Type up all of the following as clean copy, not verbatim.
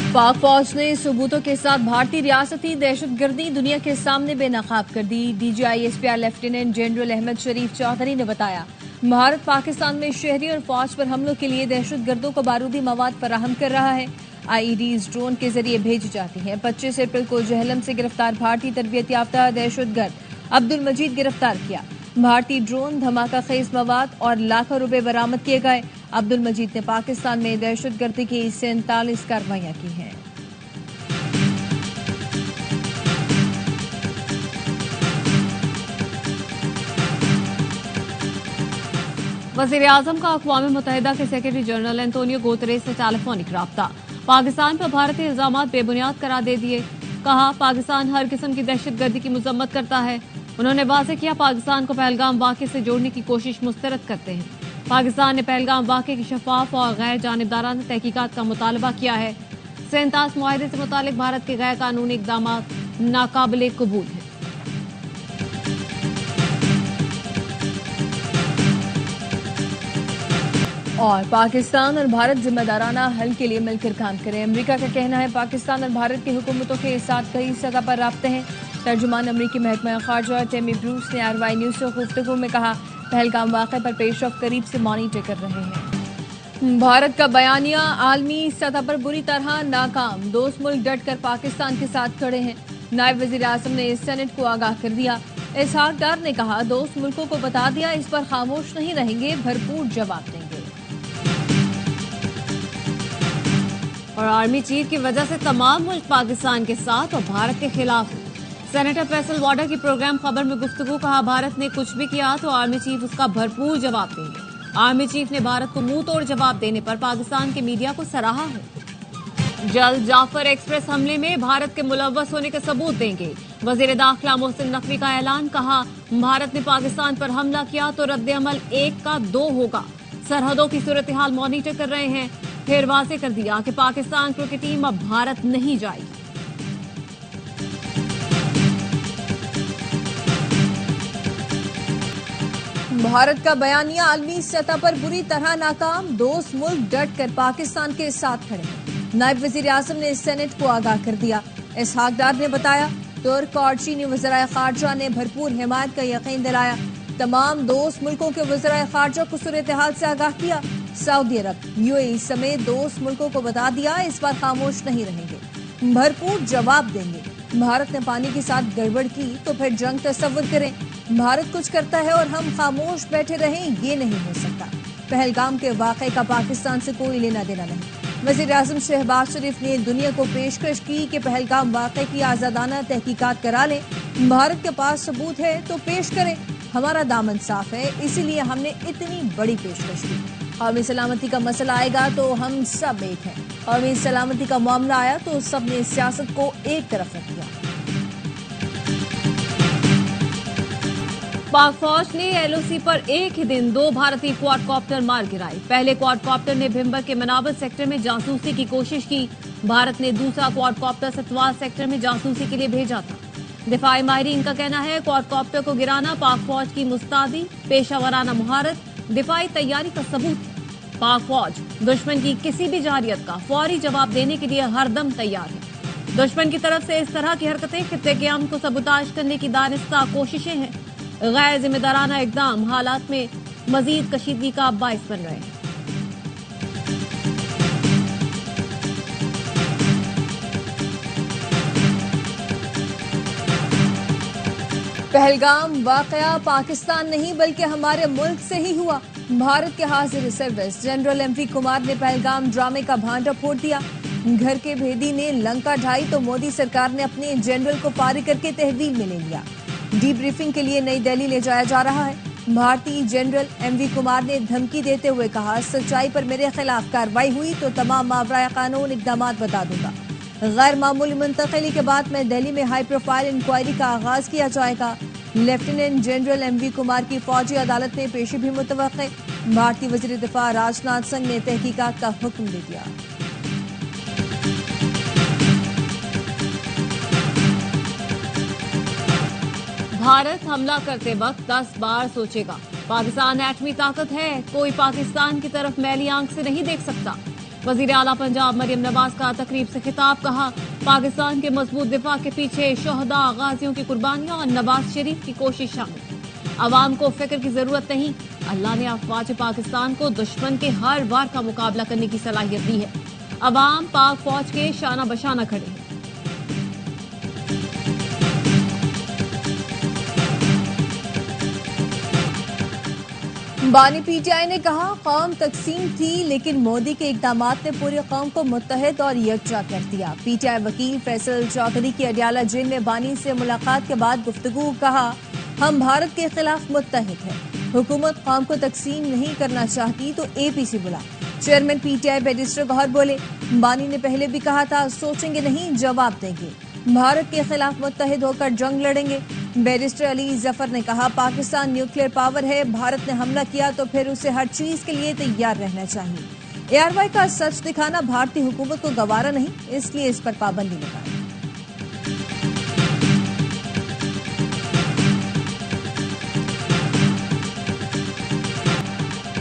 पाक फौज ने सबूतों के साथ भारतीय रियासती दहशतगर्दी दुनिया के सामने बेनकाब कर दी। DGISPR लेफ्टिनेंट जनरल अहमद शरीफ चौधरी ने बताया, भारत पाकिस्तान में शहरी और फौज पर हमलों के लिए दहशतगर्दों को बारूदी मवाद फराहम कर रहा है। IEDs ड्रोन के जरिए भेजी जाती हैं। 25 अप्रैल को जहलम से गिरफ्तार भारतीय तरबियत याफ्ता दहशतगर्द अब्दुल मजीद गिरफ्तार किया। भारतीय ड्रोन, धमाका खेज मवाद और लाखों रुपए बरामद किए गए। अब्दुल मजीद ने पाकिस्तान में दहशतगर्दी की 47 कार्रवाइयां की हैं। वज़ीर आज़म का अक़वाम मुत्तहिदा के सेक्रेटरी जनरल एंटोनियो गुतेरेस से टेलीफोनिक राब्ता। पाकिस्तान पर भारतीय इल्जामात बेबुनियाद करार दे दिए। कहा, पाकिस्तान हर किस्म की दहशतगर्दी की मजम्मत करता है। उन्होंने वाज़ेह किया, पाकिस्तान को पहलगाम वाक़े से जोड़ने की कोशिश मुस्तरद करते हैं। पाकिस्तान ने पहलगाम वाक़े की शफाफ और गैर जानिबदाराना तहकीकात का मुतालबा किया है। सेंतास मुआहदे से मुतालिक भारत के गैर कानूनी इक़दाम नाकाबिले कबूल हैं। और पाकिस्तान और भारत जिम्मेदाराना हल के लिए मिलकर काम करें। अमेरिका का कहना है, पाकिस्तान और भारत की हुकूमतों के साथ कई सतह पर राब्ते हैं। तर्जुमान अमरीकी महकमा खारजा टेमी ब्रूस ने RY न्यूज़ से गुफ्तगू में कहा, पहलगाम वाक़े पर पेशरफ करीब से मॉनिटर कर रहे हैं। भारत का बयानिया आलमी सतह पर बुरी तरह नाकाम। दोस्त मुल्क डट कर पाकिस्तान के साथ खड़े हैं। नायब वज़ीर आज़म ने सेनेट को आगाह कर दिया। इसहाक डार ने कहा, दोस्त मुल्कों को बता दिया, इस पर खामोश नहीं रहेंगे, भरपूर जवाब देंगे। और आर्मी चीफ की वजह से तमाम मुल्क पाकिस्तान के साथ और भारत के खिलाफ है। सेनेटर फैसल वाडा की प्रोग्राम खबर में गुफ्तगू। कहा, भारत ने कुछ भी किया तो आर्मी चीफ उसका भरपूर जवाब देंगे। आर्मी चीफ ने भारत को मुंह तोड़ जवाब देने पर पाकिस्तान के मीडिया को सराहा है। जल्द जाफर एक्सप्रेस हमले में भारत के मुलव्वस होने के सबूत देंगे। वजीर दाखिला मोहसिन नकवी का ऐलान। कहा, भारत ने पाकिस्तान पर हमला किया तो रद्द अमल 1 का 2 होगा। सरहदों की सूरत हाल मॉनिटर कर रहे हैं। फिर वाज़ेह कर दिया कि पाकिस्तान क्रिकेट टीम अब भारत नहीं जाएगी। भारत का बयानिया आलमी सतह पर बुरी तरह नाकाम। दोस्त मुल्क डट कर पाकिस्तान के साथ खड़े हैं। नायब वज़ीर आज़म ने सेनेट को आगाह कर दिया। इसहाक डार ने बताया, तुर्क और चीनी वज़राए खारजा ने भरपूर हिमायत का यकीन दिलाया। तमाम दोस्त मुल्कों के वज़राए खारजा को सूरत हाल से आगाह किया। सऊदी अरब, UAE समेत दोस्त मुल्कों को बता दिया, इस पर खामोश नहीं रहेंगे, भरपूर जवाब देंगे। भारत ने पानी के साथ गड़बड़ की तो फिर जंग तस्वुर करें। भारत कुछ करता है और हम खामोश बैठे रहें, ये नहीं हो सकता। पहलगाम के वाक़े का पाकिस्तान से कोई लेना देना नहीं। वज़ीर आज़म शहबाज शरीफ ने दुनिया को पेशकश की कि पहलगाम वाक़े की आज़ादाना तहकीकात करा लें। भारत के पास सबूत है तो पेश करें, हमारा दामन साफ है, इसीलिए हमने इतनी बड़ी पेशकश की। कौमी सलामती का मसला आएगा तो हम सब एक हैं। कौमी सलामती का मामला आया तो सबने सियासत को एक तरफ रख दिया। पाक फौज ने LOC पर एक ही दिन 2 भारतीय क्वाडकॉप्टर मार गिराए। पहले क्वाडकॉप्टर ने भिम्बर के मनाबर सेक्टर में जासूसी की कोशिश की। भारत ने दूसरा क्वाडकॉप्टर सतवाल सेक्टर में जासूसी के लिए भेजा था। दिफाई माहिरीन का कहना है, क्वाडकॉप्टर को गिराना पाक फौज की मुस्तादी पेशावराना मुहारत, दिफाई तैयारी का सबूत है। पाक फौज दुश्मन की किसी भी जारियत का फौरी जवाब देने के लिए हरदम तैयार है। दुश्मन की तरफ से इस तरह की हरकतें खित्ते के अमन को सबूताज करने की दानिस्ता कोशिशें हैं। गैर जिम्मेदाराना इकदाम हालात में मजीद कशीदगी का बाइस बन रहे हैं। पहलगाम वाकया पाकिस्तान नहीं बल्कि हमारे मुल्क से ही हुआ। भारत के हाजिर सर्विस जनरल MV कुमार ने पहलगाम ड्रामे का भांडा फोड़ दिया। घर के भेदी ने लंका ढाई तो मोदी सरकार ने अपने जनरल को फारिग करके तहवील में ले लिया। डीब्रीफिंग के लिए नई दिल्ली ले जाया जा रहा है। भारतीय जनरल MV कुमार ने धमकी देते हुए कहा, सच्चाई पर मेरे खिलाफ कार्रवाई हुई तो तमाम मावराए कानून इकदाम बता दूंगा। गैर मामूली मुंतकिली के बाद में दिल्ली में हाई प्रोफाइल इंक्वायरी का आगाज किया जाएगा। लेफ्टिनेंट जनरल MV कुमार की फौजी अदालत में पेशी भी मुतवक्के। भारतीय वजीर दिफा राजनाथ सिंह ने तहकीकात का हुक्म दे दिया। भारत हमला करते वक्त 10 बार सोचेगा। पाकिस्तान एटमी ताकत है, कोई पाकिस्तान की तरफ मैली आंख से नहीं देख सकता। वजीर आला पंजाब मरियम नवाज का तकरीब से खिताब, कहा पाकिस्तान के मजबूत दिफा के पीछे शोहदा गाजियों की कुर्बानियां और नवाज शरीफ की कोशिश शामिल। अवाम को फिक्र की जरूरत नहीं, अल्लाह ने अफवाज पाकिस्तान को दुश्मन के हर वार का मुकाबला करने की सलाहियत दी है। अवाम पाक फौज के शाना बशाना खड़े हैं। बानी पीटीआई ने कहा कौम तकसीम थी लेकिन मोदी के इकदामात ने पूरी कौम को मुत्तहिद और यकजा कर दिया। पीटीआई वकील फैसल चौधरी की अडियाला जेल में बानी से मुलाकात के बाद गुफ्तगू, कहा हम भारत के खिलाफ मुत्तहिद हैं। हुकूमत कौम को तकसीम नहीं करना चाहती तो एपीसी बुला। चेयरमैन पीटीआई बैरिस्टर गौहर बोले, बानी ने पहले भी कहा था सोचेंगे नहीं जवाब देंगे, भारत के खिलाफ मुत्तहिद होकर जंग लड़ेंगे। बैरिस्टर अली जफर ने कहा पाकिस्तान न्यूक्लियर पावर है, भारत ने हमला किया तो फिर उसे हर चीज के लिए तैयार रहना चाहिए। एआरवाई का सच दिखाना भारतीय हुकूमत को गवारा नहीं, इसलिए इस पर पाबंदी लगाई।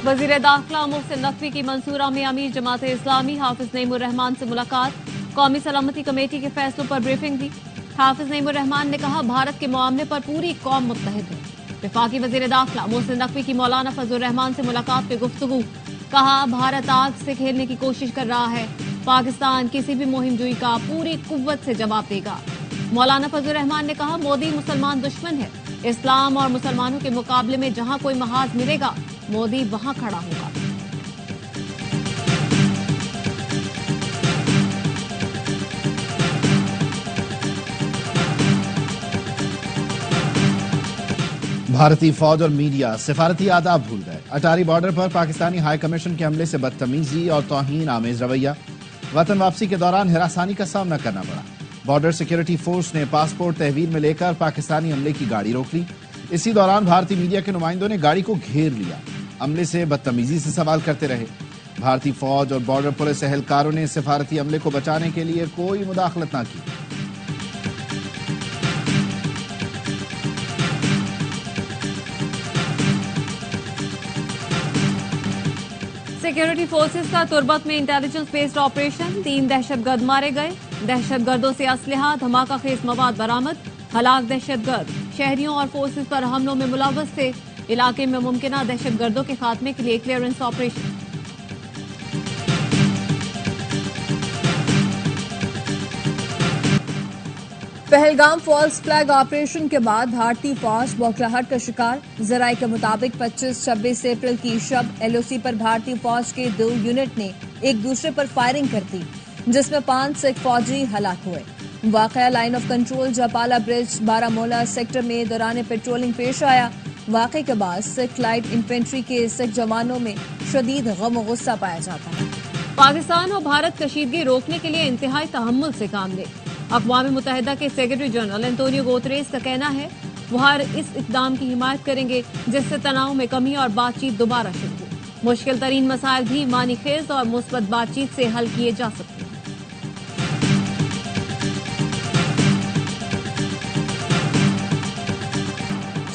वजीर दाखिला मोहसिन नकवी की मंसूरा में अमीर जमात इस्लामी हाफिज नईमुर रहमान से मुलाकात, कौमी सलामती कमेटी के फैसलों पर ब्रीफिंग दी। हाफिज नईमुर रहमान ने कहा भारत के मामले पर पूरी कौम मुत्तहिद है। वफाकी वजीर दाखिला मोहसिन नकवी की मौलाना फजलुर रहमान से मुलाकात पे गुफ्तगू, कहा भारत आग से खेलने की कोशिश कर रहा है, पाकिस्तान किसी भी मुहिम जुई का पूरी कुव्वत से जवाब देगा। मौलाना फजलुर रहमान ने कहा मोदी मुसलमान दुश्मन है, इस्लाम और मुसलमानों के मुकाबले में जहां कोई महाज मिलेगा मोदी वहां खड़ा होगा। भारतीय फौज और मीडिया सिफारती आदाब भूल गए। अटारी बॉर्डर पर पाकिस्तानी हाई कमीशन के हमले से बदतमीजी और तौहीन आमेज रवैया, वतन वापसी के दौरान हिरासानी का सामना करना पड़ा। बॉर्डर सिक्योरिटी फोर्स ने पासपोर्ट तहवील में लेकर पाकिस्तानी अमले की गाड़ी रोक ली। इसी दौरान भारतीय मीडिया के नुमाइंदों ने गाड़ी को घेर लिया, अमले से बदतमीजी से सवाल करते रहे। भारतीय फौज और बॉर्डर पुलिस एहलकारों ने सिफारती अमले को बचाने के लिए कोई मुदाखलत न की। सिक्योरिटी फोर्सेस का तुर्बत में इंटेलिजेंस बेस्ड ऑपरेशन, 3 दहशतगर्द मारे गए। दहशतगर्दों से असलहा धमाका खेज मवाद बरामद, हलाक दहशतगर्द शहरियों और फोर्सेस पर हमलों में मुलव्वस थे। इलाके में मुमकिना दहशतगर्दों के खात्मे के लिए clearance operation. Pahalgam false flag operation के बाद भारतीय फौज बौखलाहट का शिकार। जराये के मुताबिक 25-26 अप्रैल की शब एलओसी पर भारतीय फौज के 2 यूनिट ने एक दूसरे पर फायरिंग कर दी, जिसमें 5 सिख फौजी हलाक हुए। वाकया लाइन ऑफ कंट्रोल जापाला ब्रिज बारामूला सेक्टर में दौरान पेट्रोलिंग पेश आया। वाकये के बाद सिख लाइट इन्फेंट्री के सिख जवानों में शदीद गम और गुस्सा पाया जाता है। पाकिस्तान और भारत कशीदगी रोकने के लिए इंतहाई तहम्मुल से काम ले। अक़वाम मुत्तहिदा के सेक्रेटरी जनरल एंटोनियो गुतेरेस का कहना है वो हर इस इक़दाम की हिमायत करेंगे जिससे तनाव में कमी और बातचीत दोबारा शुरू हो। मुश्किल तरीन मसाइल भी मानी खेज और मुस्बत बातचीत से हल किए जा सकते हैं।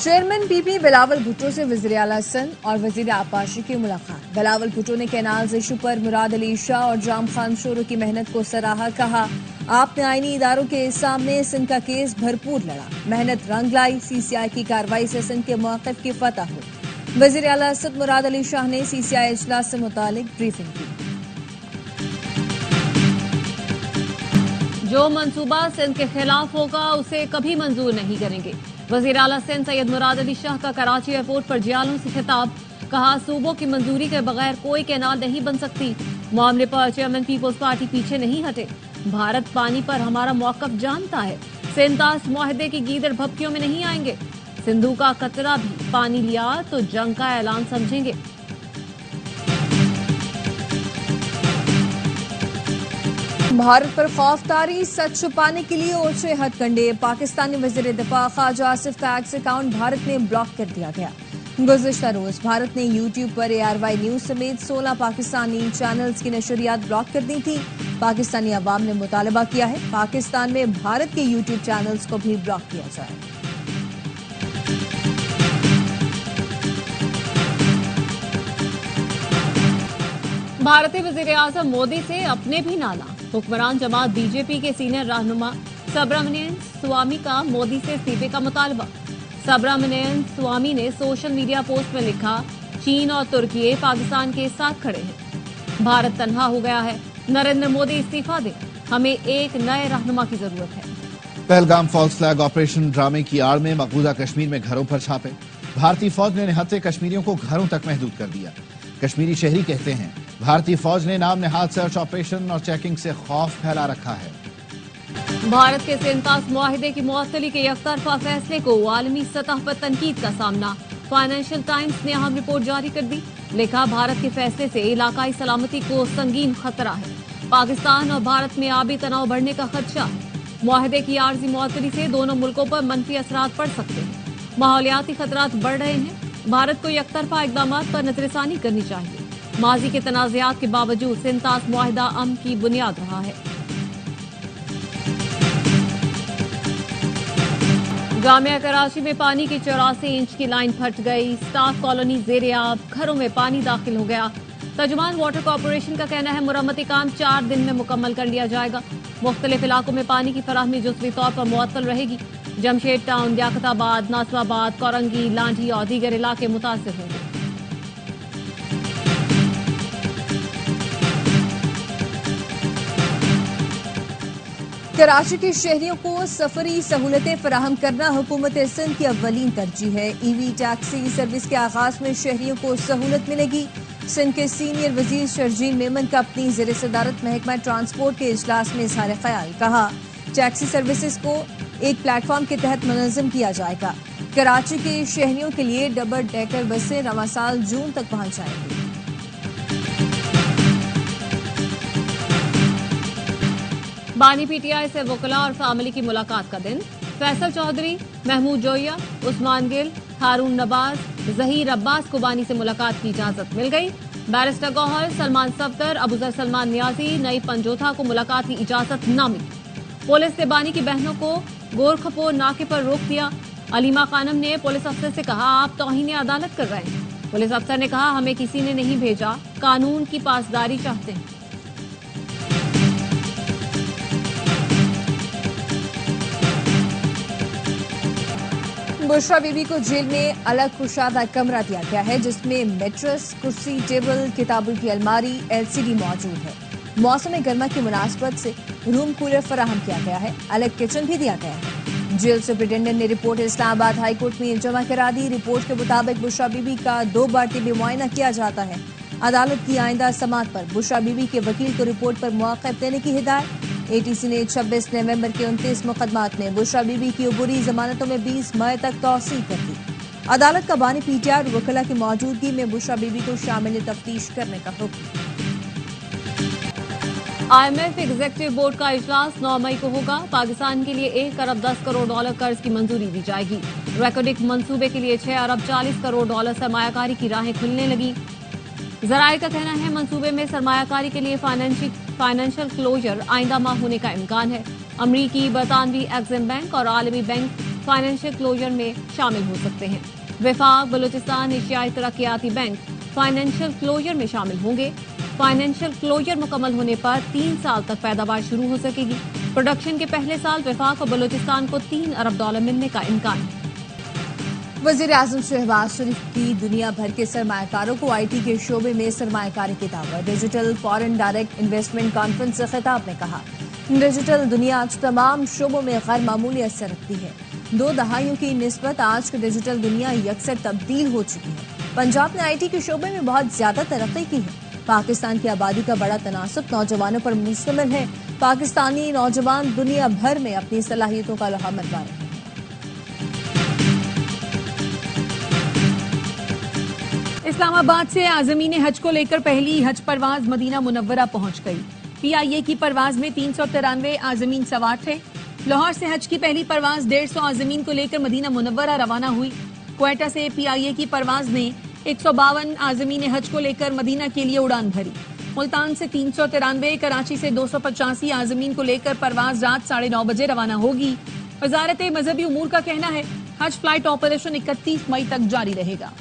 चेयरमैन पीपी बिलावल भुट्टो से वज़ीर आला सिंध और वज़ीर आबपाशी की मुलाकात। बिलावल भुट्टो ने कैनाल्स इशू पर मुराद अली शाह और जाम खान शोरो की मेहनत को सराहा। कहा आपने आईनी इदारों के सामने सिंध का केस भरपूर लड़ा, मेहनत रंग लाई। सीसीआई की कार्रवाई से सिंध के मौक़िफ़ की फतह हुई। वज़ीर आला सिंध मुराद अली शाह ने सीसीआई इजलास से मुतालिक ब्रीफिंग की। जो मंसूबा सिंध के खिलाफ होगा उसे कभी मंजूर नहीं करेंगे। वज़ीर आला सिंध सैयद मुराद अली शाह का कराची एयरपोर्ट पर जियालों से खिताब, कहा सूबों की मंजूरी के बगैर कोई कैनाल नहीं बन सकती। मामले पर चेयरमैन पीपल्स पार्टी पीछे नहीं हटे। भारत पानी पर हमारा मौक़िफ़ जानता है, सेंतास मुआहदे की गीदड़ भपकियों में नहीं आएंगे। सिंधु का कतरा भी पानी लिया तो जंग का ऐलान समझेंगे। भारत पर खौफतारी सच छुपाने के लिए ओछे हथकंडे। पाकिस्तानी वज़ीर दिफा ख्वाजा आसिफ का एक्स अकाउंट भारत में ब्लॉक कर दिया गया। गुज़िश्ता रोज भारत ने यूट्यूब पर ARY न्यूज समेत 16 पाकिस्तानी चैनल्स की नशरियात ब्लॉक कर दी थी। पाकिस्तानी अवाम ने मुतालबा किया है पाकिस्तान में भारत के यूट्यूब चैनल्स को भी ब्लॉक किया जाए। भारतीय वज़ीर-ए-आज़म मोदी से अपने भी नाला। हुक्मरान जमात बीजेपी के सीनियर रहनुमा सुब्रमण्यम स्वामी का मोदी से इस्तीफे का मुतालबा। सुब्रमण्यम स्वामी ने सोशल मीडिया पोस्ट में लिखा, चीन और तुर्की पाकिस्तान के साथ खड़े हैं। भारत तन्हा हो गया है। नरेंद्र मोदी इस्तीफा दें। हमें एक नए रहनुमा की जरूरत है। पहलगाम फॉल्स फ्लैग ऑपरेशन ड्रामे की आड़ में मकबूजा कश्मीर में घरों पर छापे। भारतीय फौज ने निहत्थे कश्मीरियों को घरों तक महदूद कर दिया। कश्मीरी शहरी कहते हैं, भारतीय फौज ने नाम नेहाद सर्च ऑपरेशन और चेकिंग से खौफ फैला रखा है। भारत के सेंतास मुआहिदे की मुअत्तली के एकतरफा फैसले को आलमी सतह पर तनकीद का सामना। फाइनेंशियल टाइम्स ने अहम रिपोर्ट जारी कर दी। लिखा, भारत के फैसले से इलाकाई सलामती को संगीन खतरा है। पाकिस्तान और भारत में आबी तनाव बढ़ने का खदशा है। मुआहिदे की आर्जी मुअत्तली से दोनों मुल्कों पर मनफी असरात पड़ सकते हैं। माहौलियाती खतरात बढ़ रहे हैं। भारत को एकतरफा इकदामात पर नजरसानी करनी चाहिए। माजी के तनाज़ात के बावजूद सेंतास मुआहिदा अमन की बुनियाद रहा है। जामिया कराची में पानी की 84 इंच की लाइन फट गई। स्टाफ कॉलोनी ज़ेर-ए-आब, घरों में पानी दाखिल हो गया। तर्जुमान वाटर कॉर्पोरेशन का कहना है, मुरम्मती काम 4 दिन में मुकम्मल कर लिया जाएगा। मुख्तलिफ इलाकों में पानी की फराहमी जुज़वी तौर पर मुअत्तल रहेगी। जमशेद टाउन, लियाकताबाद, नासिराबाद, कोरंगी, लांढी और दीगर इलाके मुतासिर होंगे। कराची के शहरियों को सफरी सहूलतें फराहम करना हुकूमत सिंध की अव्वलीन तरजीह है। ईवी टैक्सी सर्विस के आगाज में शहरियों को सहूलत मिलेगी। सिंध के सीनियर वजीर शर्जील मेमन का अपनी ज़ेर सदारत महकमा ट्रांसपोर्ट के इजलास में इजहार ख्याल। कहा, टैक्सी सर्विसेज को एक प्लेटफॉर्म के तहत मुनज़्ज़म किया जाएगा। कराची के शहरियों के लिए डबल डेकर बसें रवां साल जून तक पहुंच जाएंगी। बानी पीटीआई से वकला और फैमिली की मुलाकात का दिन। फैसल चौधरी, महमूद जोया, उस्मान गिल, हारून नवाज, जहीर अब्बास को बानी से मुलाकात की इजाजत मिल गई। बैरिस्टर गौहर, सलमान सफदर, अबूजर सलमान नियाजी, नई पंजोथा को मुलाकात की इजाजत न मिली। पुलिस ने बानी की बहनों को गोरखपुर नाके पर रोक दिया। अलीमा खानम ने पुलिस अफसर से कहा, आप तौहीन अदालत कर रहे हैं। पुलिस अफसर ने कहा, हमें किसी ने नहीं भेजा, कानून की पासदारी चाहते हैं। बुशरा बीबी को जेल में अलग कुशादा कमरा दिया गया है, जिसमें मेट्रेस, कुर्सी, टेबल, किताबों की अलमारी, एलसीडी मौजूद है। मौसम गर्मा की मुनासबत से रूम कूलर फराहम किया गया है। अलग किचन भी दिया गया है। जेल सुप्रिंटेंडेंट ने रिपोर्ट इस्लामाबाद हाई कोर्ट में जमा करा दी। रिपोर्ट के मुताबिक बुशरा बीबी का 2 बार तिब्बी मुआयना किया जाता है। अदालत की आइंदा समाअत पर बुशरा बीबी के वकील को रिपोर्ट पर मौक़िफ़ देने की हिदायत। एटीसी ने 26 नवंबर के 29 मुकदमात में बुशरा बीबी की उबूरी जमानतों में 20 मई तक तौसीह कर दी। अदालत का बानी पीटीआई और वकला की मौजूदगी में बुशरा बीबी को शामिल तफ्तीश करने का हुक्म। IMF एग्जीक्यूटिव बोर्ड का इजलास 9 मई को होगा। पाकिस्तान के लिए 1 अरब 10 करोड़ डॉलर कर्ज की मंजूरी दी जाएगी। रेकॉर्डिक मंसूबे के लिए 6 अरब 40 करोड़ डॉलर सरमायाकारी की राहें खुलने लगी। जराये का कहना है, मंसूबे में सरमायाकारी के लिए फाइनेंशियल क्लोजर आइंदा माह होने का इम्कान है। अमरीकी, बरतानवी एक्सिम बैंक और आलमी बैंक फाइनेंशियल क्लोजर में शामिल हो सकते हैं। वफाक, बलूचिस्तान एशियाई तरक्याती बैंक फाइनेंशियल क्लोजर में शामिल होंगे। फाइनेंशियल क्लोजर मुकम्मल होने पर 3 साल तक पैदावार शुरू हो सकेगी। प्रोडक्शन के पहले साल वफाक और बलूचिस्तान को 3 अरब डॉलर मिलने का इम्कान है। वज़ीर आज़म शहबाज शरीफ की दुनिया भर के सरमायाकारों को आईटी के शोबे में सरमायाकारी की दावत। Digital foreign direct investment conference से खिताब में कहा, डिजिटल दुनिया आज तमाम शोबों में गैर मामूली असर रखती है। 2 दहाइयों की निस्बत आज की डिजिटल दुनिया यकसर तब्दील हो चुकी है। पंजाब ने आईटी के शोबे में बहुत ज्यादा तरक्की की है। पाकिस्तान की आबादी का बड़ा तनासब नौजवानों पर मुश्तमिल है। पाकिस्तानी नौजवान दुनिया भर में अपनी सलाहियतों का लोहा मनवा रहे हैं। इस्लामाबाद से आज़मीन हज को लेकर पहली हज परवाज मदीना मुनव्वरा पहुंच गई। पीआईए की परवाज में 393 आज़मीन सवार थे। लाहौर से हज की पहली परवाज 150 आज़मीन को लेकर मदीना मुनव्वरा रवाना हुई। क्वेटा से पीआईए की परवाज ने 152 आज़मीन हज को लेकर मदीना के लिए उड़ान भरी। मुल्तान से 393, कराची से 285 आज़मीन को लेकर परवाज रात 9:30 बजे रवाना होगी। वजारत मजहबी उमूर का कहना है, हज फ्लाइट ऑपरेशन 31 मई तक जारी रहेगा।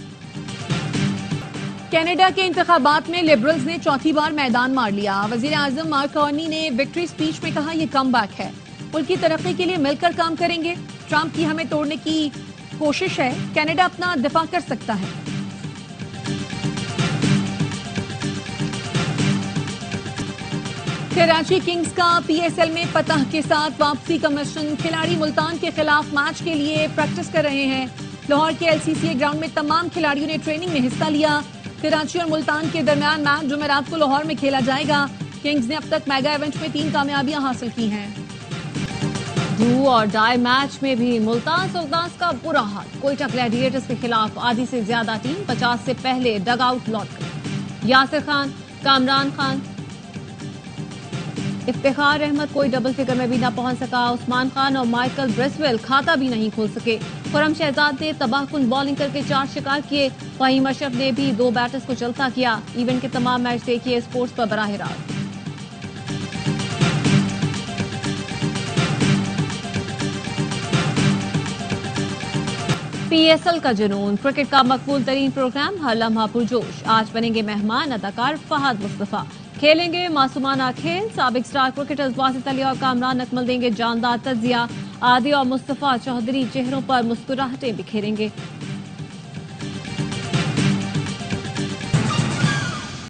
कनाडा के इंतखाबात में लिबरल्स ने चौथी बार मैदान मार लिया। वजीर आजम मार्क कार्नी ने विक्ट्री स्पीच में कहा, यह कमबैक है, मुल्क की तरक्की के लिए मिलकर काम करेंगे। ट्रंप की हमें तोड़ने की कोशिश है, कनाडा अपना दिफा कर सकता है। कराची किंग्स का पीएसएल में फतह के साथ वापसी का मिशन। खिलाड़ी मुल्तान के खिलाफ मैच के लिए प्रैक्टिस कर रहे हैं। लाहौर के एलसीसीए ग्राउंड में तमाम खिलाड़ियों ने ट्रेनिंग में हिस्सा लिया। कराची और मुल्तान के दरमियान मैच जुमेरात को लाहौर में खेला जाएगा। किंग्स ने अब तक मेगा इवेंट में 3 कामयाबियां हासिल की हैं। डू और डाई मैच में भी मुल्तान सुल्तान्स का बुरा हाल। कोयटा ग्लैडिएटर्स के खिलाफ आधी से ज्यादा टीम 50 से पहले डग आउट लौट गई। यासिर खान, कामरान खान, इफ्तिखार अहमद कोई डबल फिगर में भी न पहुंच सका। उस्मान खान और माइकल ब्रेसवेल खाता भी नहीं खोल सके। खुरम शहजाद ने तबाहकुन बॉलिंग करके 4 शिकार किए। वहीं अशरफ ने भी 2 बैटर्स को चलता किया। इवेंट के तमाम मैच देखिए स्पोर्ट्स पर बराह रास्त। पीएसएल का जुनून, क्रिकेट का मकबूल तरीन प्रोग्राम, हर लम्हा पुरजोश। आज बनेंगे मेहमान अदाकार फहद मुस्तफा, खेलेंगे मासूमाना खेल। साबिक स्टार क्रिकेटर्स वासित अली और कामरान अकमल देंगे जानदार तजिया। आदि और मुस्तफा चौधरी चेहरों पर मुस्कुराहटें बिखेरेंगे।